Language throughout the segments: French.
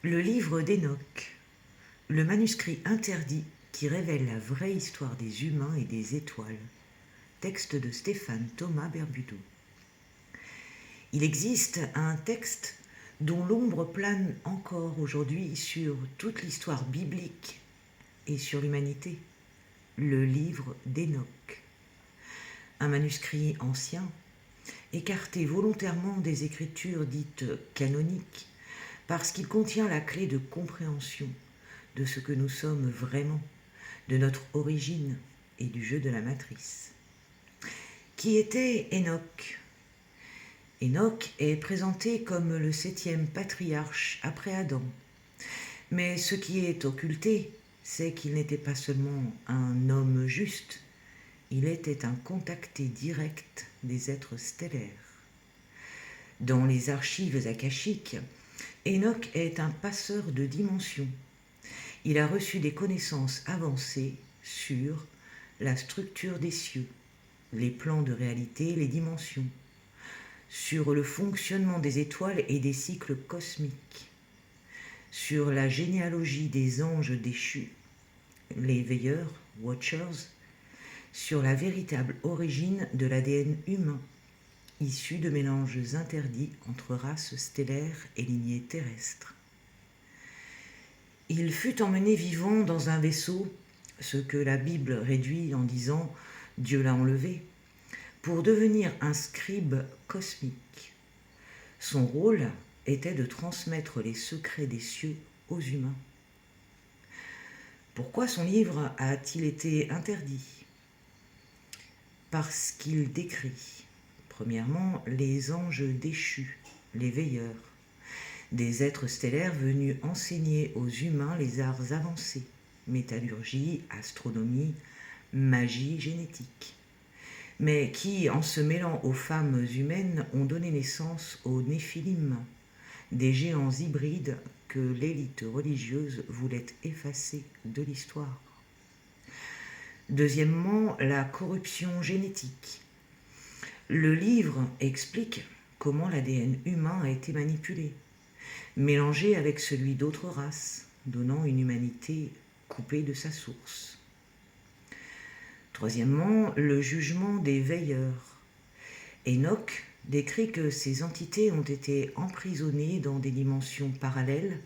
Le livre d'Enoch, le manuscrit interdit qui révèle la vraie histoire des humains et des étoiles. Texte de Stéphane Thomas Berbudo. Il existe un texte dont l'ombre plane encore aujourd'hui sur toute l'histoire biblique et sur l'humanité, le livre d'Enoch. Un manuscrit ancien, écarté volontairement des écritures dites canoniques, parce qu'il contient la clé de compréhension de ce que nous sommes vraiment, de notre origine et du jeu de la matrice. Qui était Enoch ? Enoch est présenté comme le 7e patriarche après Adam. Mais ce qui est occulté, c'est qu'il n'était pas seulement un homme juste, il était un contacté direct des êtres stellaires. Dans les archives akashiques, Enoch est un passeur de dimensions. Il a reçu des connaissances avancées sur la structure des cieux, les plans de réalité, les dimensions, sur le fonctionnement des étoiles et des cycles cosmiques, sur la généalogie des anges déchus, les veilleurs, watchers, sur la véritable origine de l'ADN humain, issu de mélanges interdits entre races stellaires et lignées terrestres. Il fut emmené vivant dans un vaisseau, ce que la Bible réduit en disant « Dieu l'a enlevé », pour devenir un scribe cosmique. Son rôle était de transmettre les secrets des cieux aux humains. Pourquoi son livre a-t-il été interdit ? Parce qu'il décrit, premièrement, les anges déchus, les veilleurs, des êtres stellaires venus enseigner aux humains les arts avancés, métallurgie, astronomie, magie génétique, mais qui, en se mêlant aux femmes humaines, ont donné naissance aux Néphilim, des géants hybrides que l'élite religieuse voulait effacer de l'histoire. Deuxièmement, la corruption génétique. Le livre explique comment l'ADN humain a été manipulé, mélangé avec celui d'autres races, donnant une humanité coupée de sa source. Troisièmement, le jugement des veilleurs. Enoch décrit que ces entités ont été emprisonnées dans des dimensions parallèles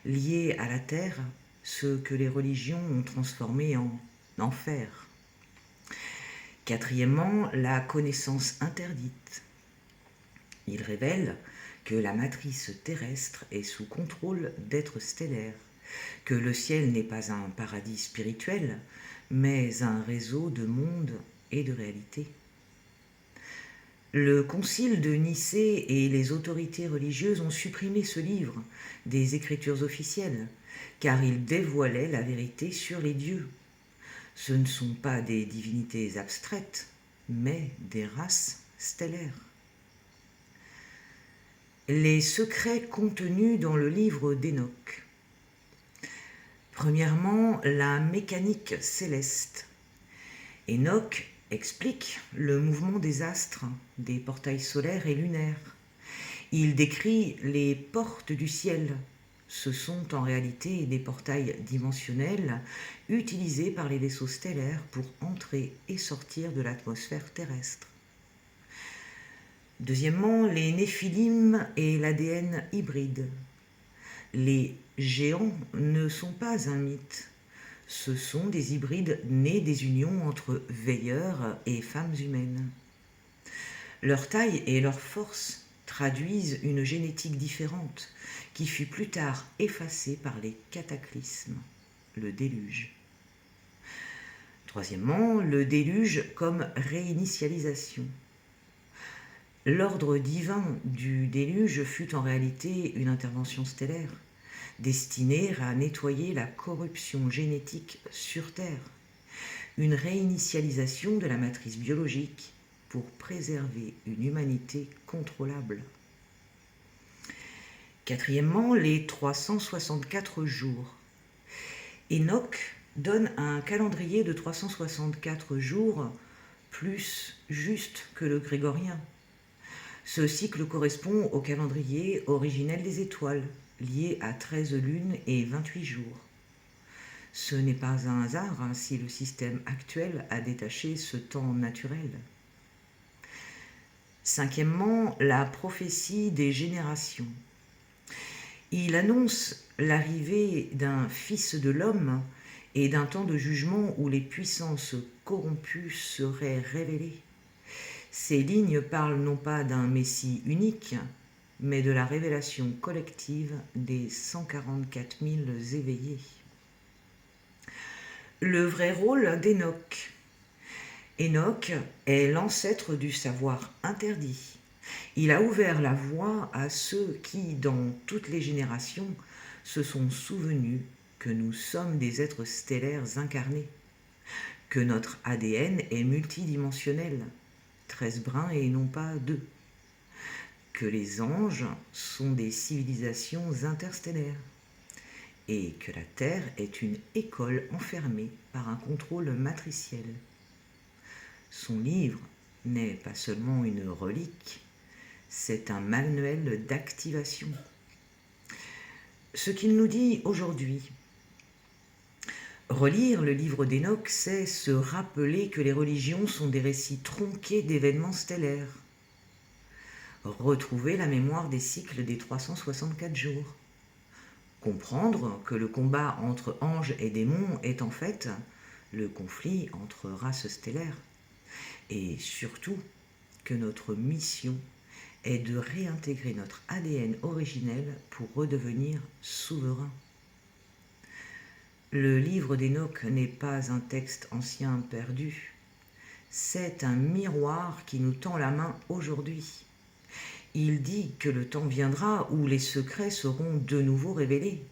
liées à la Terre, ce que les religions ont transformé en enfer. Quatrièmement, la connaissance interdite. Il révèle que la matrice terrestre est sous contrôle d'êtres stellaires, que le ciel n'est pas un paradis spirituel, mais un réseau de mondes et de réalités. Le concile de Nicée et les autorités religieuses ont supprimé ce livre des écritures officielles, car il dévoilait la vérité sur les dieux. Ce ne sont pas des divinités abstraites, mais des races stellaires. Les secrets contenus dans le livre d'Enoch. Premièrement, la mécanique céleste. Enoch explique le mouvement des astres, des portails solaires et lunaires. Il décrit les portes du ciel. Ce sont en réalité des portails dimensionnels utilisés par les vaisseaux stellaires pour entrer et sortir de l'atmosphère terrestre. Deuxièmement, les Néphilim et l'ADN hybride. Les géants ne sont pas un mythe. Ce sont des hybrides nés des unions entre veilleurs et femmes humaines. Leur taille et leur force traduisent une génétique différente qui fut plus tard effacée par les cataclysmes, le déluge. Troisièmement, le déluge comme réinitialisation. L'ordre divin du déluge fut en réalité une intervention stellaire, destinée à nettoyer la corruption génétique sur Terre, une réinitialisation de la matrice biologique pour préserver une humanité contrôlable. Quatrièmement, les 364 jours. Enoch donne un calendrier de 364 jours plus juste que le grégorien. Ce cycle correspond au calendrier originel des étoiles, lié à 13 lunes et 28 jours. Ce n'est pas un hasard si le système actuel a détaché ce temps naturel. Cinquièmement, la prophétie des générations. Il annonce l'arrivée d'un fils de l'homme et d'un temps de jugement où les puissances corrompues seraient révélées. Ces lignes parlent non pas d'un Messie unique, mais de la révélation collective des 144 000 éveillés. Le vrai rôle d'Hénoch. Hénoch est l'ancêtre du savoir interdit. Il a ouvert la voie à ceux qui, dans toutes les générations, se sont souvenus que nous sommes des êtres stellaires incarnés, que notre ADN est multidimensionnel, 13 brins et non pas 2, que les anges sont des civilisations interstellaires, et que la Terre est une école enfermée par un contrôle matriciel. Son livre n'est pas seulement une relique, c'est un manuel d'activation. Ce qu'il nous dit aujourd'hui, relire le livre d'Hénoch, c'est se rappeler que les religions sont des récits tronqués d'événements stellaires. Retrouver la mémoire des cycles des 364 jours. Comprendre que le combat entre anges et démons est en fait le conflit entre races stellaires. Et surtout, que notre mission est de réintégrer notre ADN originel pour redevenir souverain. Le livre d'Hénoch n'est pas un texte ancien perdu, c'est un miroir qui nous tend la main aujourd'hui. Il dit que le temps viendra où les secrets seront de nouveau révélés.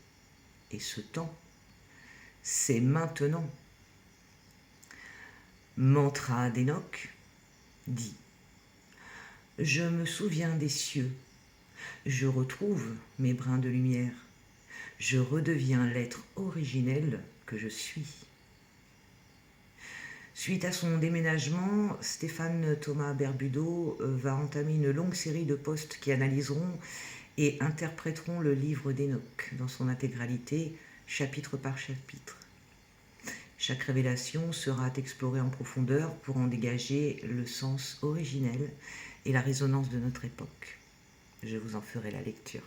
Et ce temps, c'est maintenant. Mantra d'Hénoch dit : je me souviens des cieux, je retrouve mes brins de lumière, je redeviens l'être originel que je suis. Suite à son déménagement, Stéphane Thomas Berbudo va entamer une longue série de posts qui analyseront et interpréteront le livre d'Hénoch dans son intégralité, chapitre par chapitre. Chaque révélation sera explorée en profondeur pour en dégager le sens originel et la résonance de notre époque. Je vous en ferai la lecture.